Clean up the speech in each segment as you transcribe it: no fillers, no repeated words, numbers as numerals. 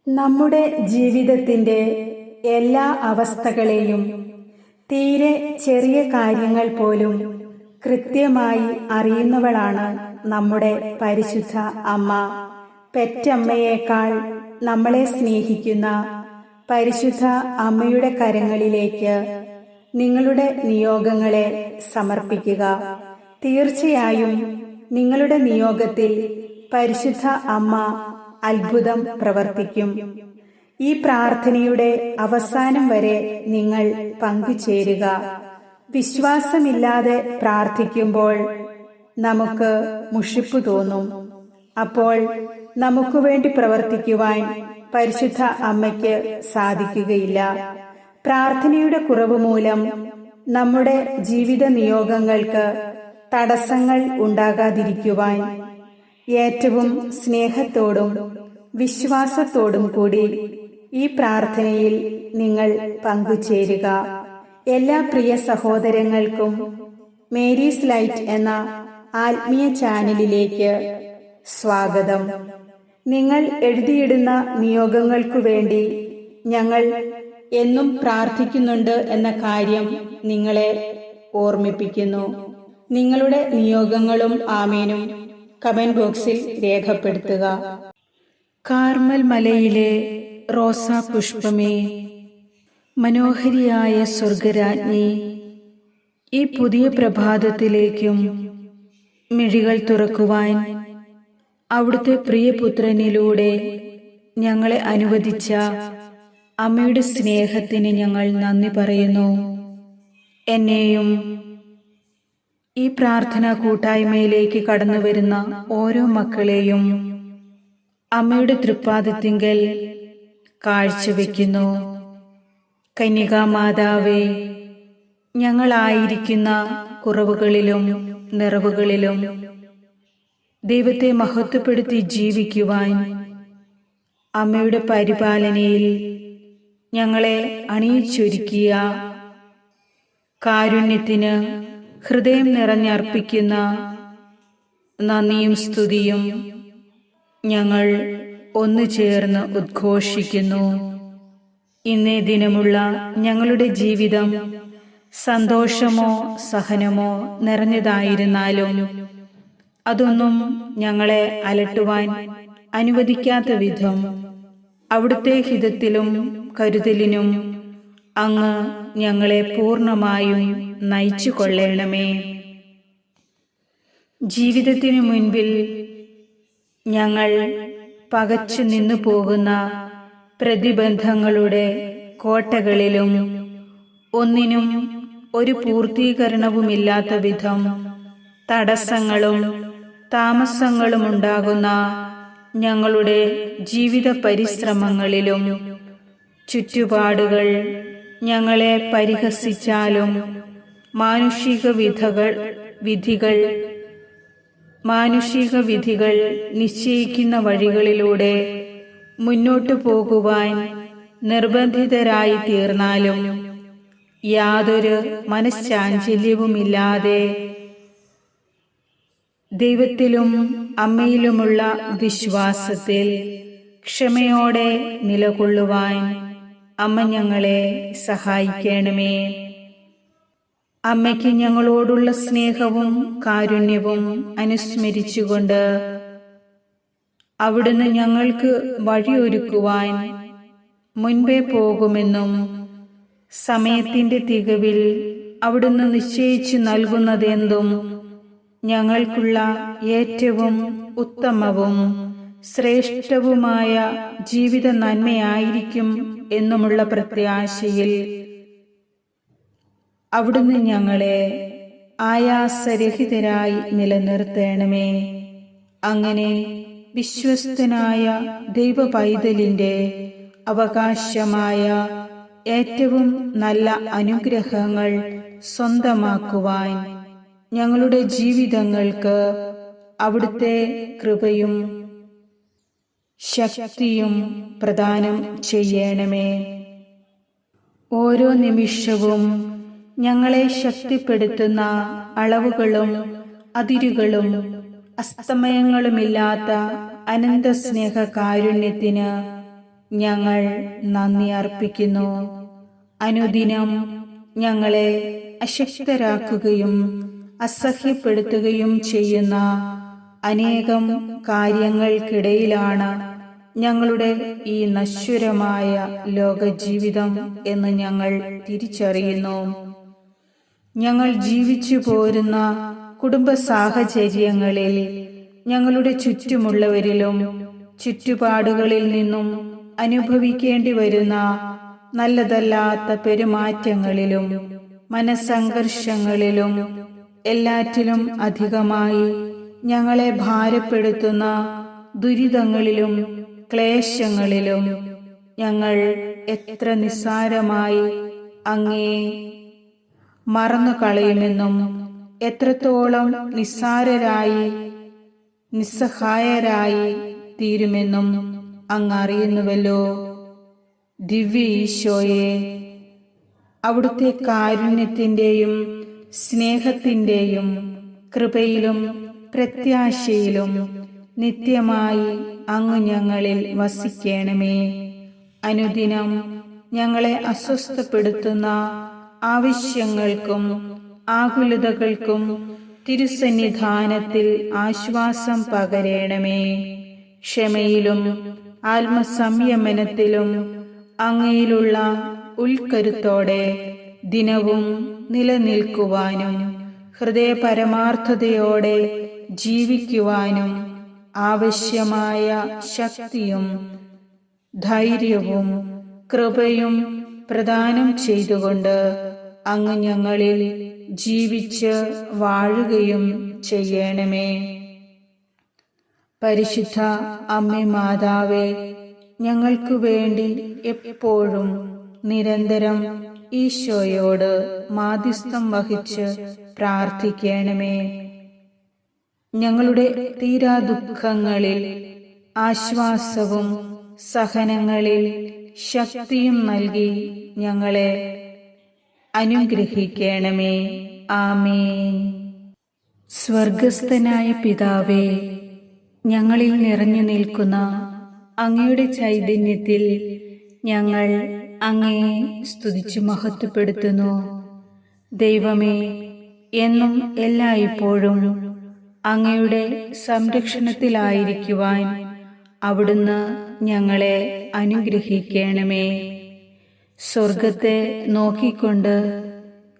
നമ്മുടെ ജീവിതത്തിൻ്റെ എല്ലാ അവസ്ഥകളെയും തീരെ ചെറിയ കാര്യങ്ങൾ പോലും കൃത്യമായി അറിയുന്നവളാണ് നമ്മുടെ പരിശുദ്ധ അമ്മ. പെറ്റമ്മയേക്കാൾ നമ്മളെ സ്നേഹിക്കുന്ന പരിശുദ്ധ അമ്മയുടെ കരങ്ങളിലേക്ക് നിങ്ങളുടെ നിയോഗങ്ങളെ സമർപ്പിക്കുക. തീർച്ചയായും നിങ്ങളുടെ നിയോഗത്തിൽ പരിശുദ്ധ അമ്മ അത്ഭുതം പ്രവർത്തിക്കും. ഈ പ്രാർത്ഥനയുടെ അവസാനം വരെ നിങ്ങൾ പങ്കുചേരുക. വിശ്വാസമില്ലാതെ പ്രാർത്ഥിക്കുമ്പോൾ നമുക്ക് മുഷിപ്പ് തോന്നും. അപ്പോൾ നമുക്ക് വേണ്ടി പ്രവർത്തിക്കുവാൻ പരിശുദ്ധ അമ്മയ്ക്ക് സാധിക്കുകയില്ല. പ്രാർത്ഥനയുടെ കുറവ് മൂലം നമ്മുടെ ജീവിത നിയോഗങ്ങൾക്ക് തടസ്സങ്ങൾ ഉണ്ടാകാതിരിക്കുവാൻ ഏറ്റവും സ്നേഹത്തോടും വിശ്വാസത്തോടും കൂടി ഈ പ്രാർത്ഥനയിൽ നിങ്ങൾ പങ്കുചേരുക. എല്ലാ പ്രിയ സഹോദരങ്ങൾക്കും മേരീസ് ലൈറ്റ് എന്ന ആത്മീയ ചാനലിലേക്ക് സ്വാഗതം. നിങ്ങൾ എഴുതിയിടുന്ന നിയോഗങ്ങൾക്കു വേണ്ടി ഞങ്ങൾ എന്നും പ്രാർത്ഥിക്കുന്നുണ്ട് എന്ന കാര്യം നിങ്ങളെ ഓർമ്മിപ്പിക്കുന്നു. നിങ്ങളുടെ നിയോഗങ്ങളും ആമേനും കമന്റ് ബോക്സിൽ രേഖപ്പെടുത്തുക. കാർമൽ മലയിലെ റോസാ പുഷ്പമേ, മനോഹരിയായ സ്വർഗരാജ്ഞി, ഈ പുതിയ പ്രഭാതത്തിലേക്കും മിഴികൾ തുറക്കുവാൻ അവിടുത്തെ പ്രിയപുത്രനിലൂടെ ഞങ്ങളെ അനുവദിച്ച അമ്മയുടെ സ്നേഹത്തിന് ഞങ്ങൾ നന്ദി പറയുന്നു. എന്നെയും ഈ പ്രാർത്ഥനാ കൂട്ടായ്മയിലേക്ക് കടന്നു വരുന്ന ഓരോ മക്കളെയും അമ്മയുടെ തൃപ്പാദത്തിങ്കൽ കാഴ്ചവെക്കുന്നു. കന്യകാമാതാവേ, ഞങ്ങളായിരിക്കുന്ന കുറവുകളിലും നിറവുകളിലും ദൈവത്തെ മഹത്വപ്പെടുത്തി ജീവിക്കുവാൻ അമ്മയുടെ പരിപാലനയിൽ ഞങ്ങളെ അണിയിച്ചൊരുക്കിയ കാരുണ്യത്തിന് ഹൃദയം നിറഞ്ഞർപ്പിക്കുന്ന നന്ദിയും സ്തുതിയും ഞങ്ങൾ ഒന്നു ചേർന്ന് ഉദ്ഘോഷിക്കുന്നു. ഇന്നേ ദിനമുള്ള ഞങ്ങളുടെ ജീവിതം സന്തോഷമോ സഹനമോ നിറഞ്ഞതായിരുന്നാലും അതൊന്നും ഞങ്ങളെ അലട്ടുവാൻ അനുവദിക്കാത്ത വിധം അവിടുത്തെ ഹിതത്തിലും കരുതലിനും അങ്ങ് ഞങ്ങളെ പൂർണ്ണമായും നയിച്ചു കൊള്ളണമേ. ജീവിതത്തിനു മുൻപിൽ ഞങ്ങൾ പകച്ചു നിന്നു പോകുന്ന പ്രതിബന്ധങ്ങളുടെ കോട്ടകളിലും ഒന്നിനും ഒരു പൂർത്തീകരണവുമില്ലാത്ത വിധം തടസ്സങ്ങളും താമസങ്ങളും ഉണ്ടാകുന്ന ഞങ്ങളുടെ ജീവിത പരിശ്രമങ്ങളിലും ചുറ്റുപാടുകൾ ഞങ്ങളെ പരിഹസിച്ചാലും മാനുഷിക വിധികൾ നിശ്ചയിക്കുന്ന വഴികളിലൂടെ മുന്നോട്ടു പോകുവാൻ നിർബന്ധിതരായി തീർന്നാലും യാതൊരു മനഃശാഞ്ചല്യവുമില്ലാതെ ദൈവത്തിലും അമ്മയിലുമുള്ള വിശ്വാസത്തിൽ ക്ഷമയോടെ നിലകൊള്ളുവാൻ അമ്മ ഞങ്ങളെ സഹായിക്കണമേ. അമ്മയ്ക്ക് ഞങ്ങളോടുള്ള സ്നേഹവും കാരുണ്യവും അനുസ്മരിച്ചുകൊണ്ട് അവിടുന്ന് ഞങ്ങൾക്ക് വഴിയൊരുക്കുവാൻ മുൻപേ പോകുമെന്നും സമയത്തിന്റെ തികവിൽ അവിടുന്ന് നിശ്ചയിച്ചു നൽകുന്നതെന്തും ഞങ്ങൾക്കുള്ള ഏറ്റവും ഉത്തമവും ശ്രേഷ്ഠവുമായ ജീവിത നന്മയായിരിക്കും എന്നുമുള്ള പ്രത്യാശയിൽ അവിടുന്ന് ഞങ്ങളെ ആയാസരഹിതരായി നിലനിർത്തണമേ. അങ്ങനെ വിശ്വസ്തനായ ദൈവ പൈതലിന്റെ അവകാശമായ ഏറ്റവും നല്ല അനുഗ്രഹങ്ങൾ സ്വന്തമാക്കുവാൻ ഞങ്ങളുടെ ജീവിതങ്ങൾക്ക് അവിടുത്തെ കൃപയും ശക്തിയും പ്രദാനം ചെയ്യണമേ. ഓരോ നിമിഷവും ഞങ്ങളെ ശക്തിപ്പെടുത്തുന്ന അളവുകളും അതിരുകളും അസ്തമയങ്ങളുമില്ലാത്ത അനന്ത സ്നേഹ കാരുണ്യത്തിന് ഞങ്ങൾ നന്ദി അർപ്പിക്കുന്നു. അനുദിനം ഞങ്ങളെ അശക്തരാക്കുകയും അസഹ്യപ്പെടുത്തുകയും ചെയ്യുന്ന അനേകം കാര്യങ്ങൾക്കിടയിലാണ് ഞങ്ങളുടെ ഈ നശ്വരമായ ലോകജീവിതം എന്ന് ഞങ്ങൾ തിരിച്ചറിയുന്നു. ഞങ്ങൾ ജീവിച്ചു പോരുന്ന കുടുംബ സാഹചര്യങ്ങളിൽ ഞങ്ങളുടെ ചുറ്റുമുള്ളവരിലും ചുറ്റുപാടുകളിൽ നിന്നും അനുഭവിക്കേണ്ടി വരുന്ന നല്ലതല്ലാത്ത പെരുമാറ്റങ്ങളിലും മനസ്സംഘർഷങ്ങളിലും എല്ലാറ്റിലും അധികമായി ഞങ്ങളെ ഭാരപ്പെടുത്തുന്ന ദുരിതങ്ങളിലും ക്ലേശങ്ങളിലും ഞങ്ങൾ എത്ര നിസ്സാരമായി അങ്ങേ മറന്നു കളയുമെന്നും എത്രത്തോളം നിസ്സാരരായി നിസ്സഹായരായി തീരുമെന്നും അങ്ങ് അറിയുന്നുവല്ലോ. ദിവ്യ ഈശോയെ, അവിടുത്തെ കാരുണ്യത്തിൻ്റെയും സ്നേഹത്തിൻ്റെയും കൃപയിലും പ്രത്യാശയിലും നിത്യമായി അങ്ങ് ഞങ്ങളിൽ വസിക്കണമേ. അനുദിനം ഞങ്ങളെ അസ്വസ്ഥപ്പെടുത്തുന്ന ആവശ്യങ്ങൾക്കും ആകുലതകൾക്കും തിരുസന്നിധാനത്തിൽ ആശ്വാസം പകരണമേ. ക്ഷമയിലും ആത്മസംയമനത്തിലും അങ്ങയിലുള്ള ഉൾക്കരുത്തോടെ ദിനവും നിലനിൽക്കുവാനും ഹൃദയപരമാർത്ഥതയോടെ ജീവിക്കുവാനും ആവശ്യമായ ശക്തിയും ധൈര്യവും കൃപയും പ്രദാനം ചെയ്തുകൊണ്ട് അങ്ങ് ഞങ്ങളിൽ ജീവിച്ച് വാഴുകയും ചെയ്യണമേ. പരിശുദ്ധ അമ്മേ മാതാവേ, ഞങ്ങൾക്കു വേണ്ടി എപ്പോഴും നിരന്തരം ഈശോയോട് മാധ്യസ്ഥം വഹിച്ച് പ്രാർത്ഥിക്കണമേ. ഞങ്ങളുടെ തീരാ ദുഃഖങ്ങളിൽ ആശ്വാസവും സഹനങ്ങളിൽ ശക്തിയും നൽകി ഞങ്ങളെ അനുഗ്രഹിക്കണമേ. ആമേൻ. സ്വർഗസ്ഥനായ പിതാവേ, ഞങ്ങളിൽ നിറഞ്ഞു നിൽക്കുന്ന അങ്ങയുടെ ചൈതന്യത്തിൽ ഞങ്ങൾ അങ്ങയെ സ്തുതിച്ചു മഹത്വപ്പെടുത്തുന്നു. ദൈവമേ, എന്നും എല്ലായ്പ്പോഴും അങ്ങയുടെ സംരക്ഷണത്തിലായിരിക്കുവാൻ അവിടുന്ന് ഞങ്ങളെ അനുഗ്രഹിക്കണമേ. സ്വർഗത്തെ നോക്കിക്കൊണ്ട്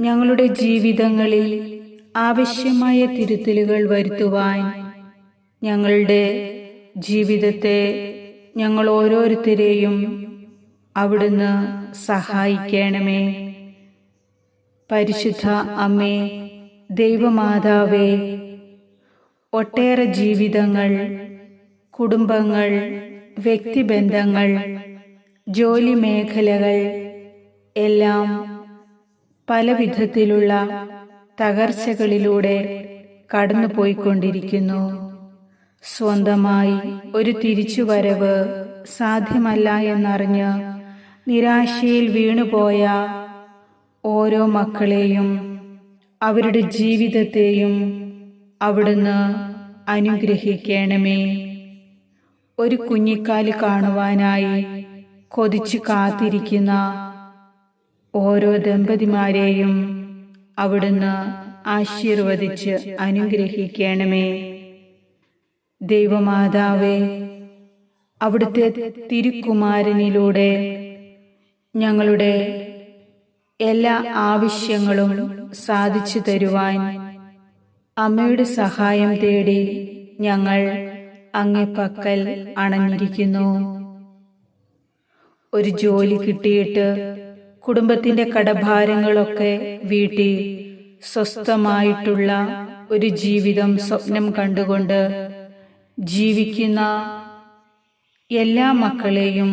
ഞങ്ങളുടെ ജീവിതങ്ങളിൽ ആവശ്യമായ തിരുത്തലുകൾ വരുത്തുവാൻ ഞങ്ങളുടെ ജീവിതത്തെ, ഞങ്ങൾ ഓരോരുത്തരെയും അവിടുന്ന് സഹായിക്കണമേ. പരിശുദ്ധ അമ്മേ, ദൈവമാതാവേ, ഒട്ടേറെ ജീവിതങ്ങൾ, കുടുംബങ്ങൾ, വ്യക്തിബന്ധങ്ങൾ, ജോലി മേഖലകൾ എല്ലാം പല വിധത്തിലുള്ള തകർച്ചകളിലൂടെ കടന്നുപോയിക്കൊണ്ടിരിക്കുന്നു. സ്വന്തമായി ഒരു തിരിച്ചുവരവ് സാധ്യമല്ല എന്നറിഞ്ഞ് നിരാശയിൽ വീണുപോയ ഓരോ മക്കളെയും അവരുടെ ജീവിതത്തെയും അവിടുന്ന് അനുഗ്രഹിക്കണമേ. ഒരു കുഞ്ഞിക്കാല് കാണുവാനായി കൊതിച്ചു കാത്തിരിക്കുന്ന ഓരോ ദമ്പതിമാരെയും അവിടുന്ന് ആശീർവദിച്ച് അനുഗ്രഹിക്കണമേ. ദൈവമാതാവേ, അവിടുത്തെ തിരുക്കുമാരനിലൂടെ ഞങ്ങളുടെ എല്ലാ ആവശ്യങ്ങളും സാധിച്ചു തരുവാൻ അമ്മയുടെ സഹായം തേടി ഞങ്ങൾ അങ്ങേ പക്കൽ അണഞ്ഞിരിക്കുന്നു. ഒരു ജോലി കിട്ടിയിട്ട് കുടുംബത്തിന്റെ കടഭാരങ്ങളൊക്കെ വീട്ടി സ്വസ്ഥമായിട്ടുള്ള ഒരു ജീവിതം സ്വപ്നം കണ്ടുകൊണ്ട് ജീവിക്കുന്ന എല്ലാ മക്കളെയും,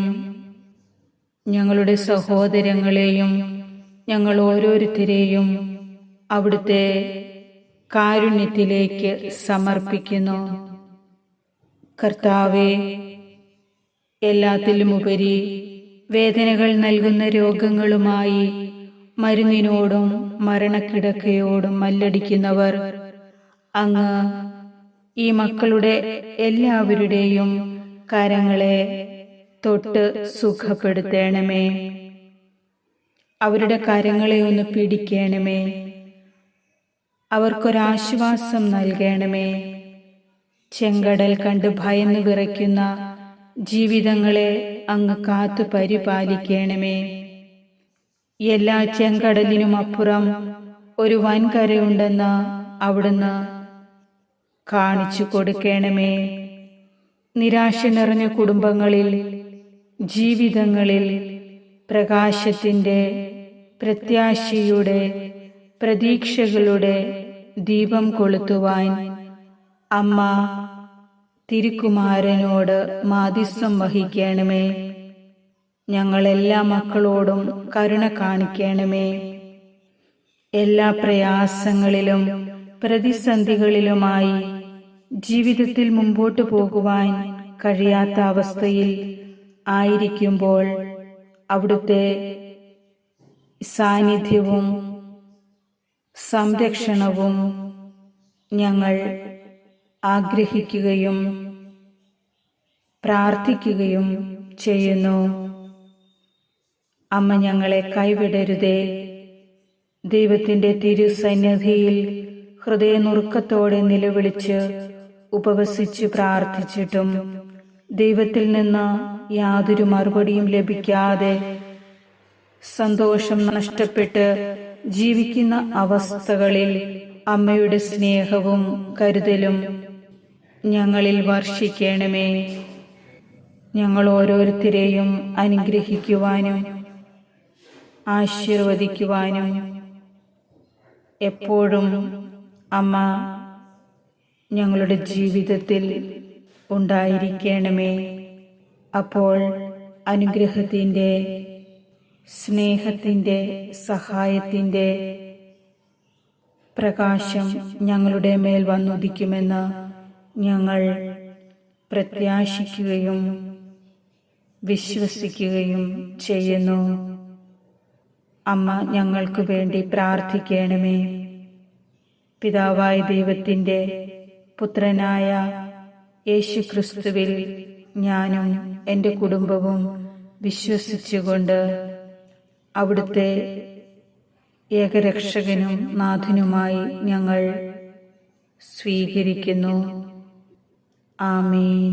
ഞങ്ങളുടെ സഹോദരങ്ങളെയും, ഞങ്ങൾ ഓരോരുത്തരെയും അവിടുത്തെ കാരുണ്യത്തിലേക്ക് സമർപ്പിക്കുന്നു. കർത്താവേ, എല്ലാത്തിലുമുപരി വേദനകൾ നൽകുന്ന രോഗങ്ങളുമായി മരുന്നിനോടും മരണക്കിടക്കയോടും മല്ലടിക്കുന്നവർ അങ്ങ് ഈ മക്കളുടെ എല്ലാവരുടെയും കരങ്ങളെ തൊട്ട് സുഖപ്പെടുത്തണമേ. അവരുടെ കരങ്ങളെ ഒന്ന് പിടിക്കണമേ. അവർക്കൊരാശ്വാസം നൽകണമേ. ചെങ്കടൽ കണ്ട് ഭയന്ന് വിറയ്ക്കുന്ന ജീവിതങ്ങളെ അങ്ങ് കാത്തു പരിപാലിക്കണമേ. എല്ലാ ചെങ്കടലിനും അപ്പുറം ഒരു വൻകരയുണ്ടെന്ന് അവിടുന്ന് കാണിച്ചു കൊടുക്കണമേ. നിരാശ നിറഞ്ഞ കുടുംബങ്ങളിൽ, ജീവിതങ്ങളിൽ പ്രകാശത്തിൻ്റെ, പ്രത്യാശയുടെ, പ്രതീക്ഷകളുടെ ദീപം കൊളുത്തുവാൻ അമ്മ തിരുക്കുമാരനോട് മാധ്യസ്ഥം വഹിക്കണമേ. ഞങ്ങളെല്ലാ മക്കളോടും കരുണ കാണിക്കണമേ. എല്ലാ പ്രയാസങ്ങളിലും പ്രതിസന്ധികളിലുമായി ജീവിതത്തിൽ മുമ്പോട്ടു പോകുവാൻ കഴിയാത്ത അവസ്ഥയിൽ ആയിരിക്കുമ്പോൾ അവിടുത്തെ സാന്നിധ്യവും സംരക്ഷണവും ഞങ്ങൾ ആഗ്രഹിക്കുകയും പ്രാർത്ഥിക്കുകയും ചെയ്യുന്നു. അമ്മ ഞങ്ങളെ കൈവിടരുതേ. ദൈവത്തിൻ്റെ തിരുസന്നിധിയിൽ ഹൃദയനുറുക്കത്തോടെ നിലവിളിച്ച് ഉപവസിച്ച് പ്രാർത്ഥിച്ചിട്ടും ദൈവത്തിൽ നിന്ന് യാതൊരു മറുപടിയും ലഭിക്കാതെ സന്തോഷം നഷ്ടപ്പെട്ട് ജീവിക്കുന്ന അവസ്ഥകളിൽ അമ്മയുടെ സ്നേഹവും കരുതലും ഞങ്ങളിൽ വർഷിക്കണമേ. ഞങ്ങൾ ഓരോരുത്തരെയും അനുഗ്രഹിക്കുവാനും ആശീർവദിക്കുവാനും എപ്പോഴും അമ്മ ഞങ്ങളുടെ ജീവിതത്തിൽ ഉണ്ടായിരിക്കണമേ. അപ്പോൾ അനുഗ്രഹത്തിൻ്റെ, സ്നേഹത്തിൻ്റെ, സഹായത്തിൻ്റെ പ്രകാശം ഞങ്ങളുടെ മേൽ വന്നുദിക്കുമെന്ന് ഞങ്ങൾ പ്രത്യാശിക്കുകയും വിശ്വസിക്കുകയും ചെയ്യുന്നു. അമ്മ ഞങ്ങൾക്ക് വേണ്ടി പ്രാർത്ഥിക്കണമേ. പിതാവായ ദൈവത്തിൻ്റെ പുത്രനായ യേശുക്രിസ്തുവിൽ ഞാനും എൻ്റെ കുടുംബവും വിശ്വസിച്ചുകൊണ്ട് അവിടുത്തെ ഏകരക്ഷകനും നാഥനുമായി ഞങ്ങൾ സ്വീകരിക്കുന്നു. ആമേൻ.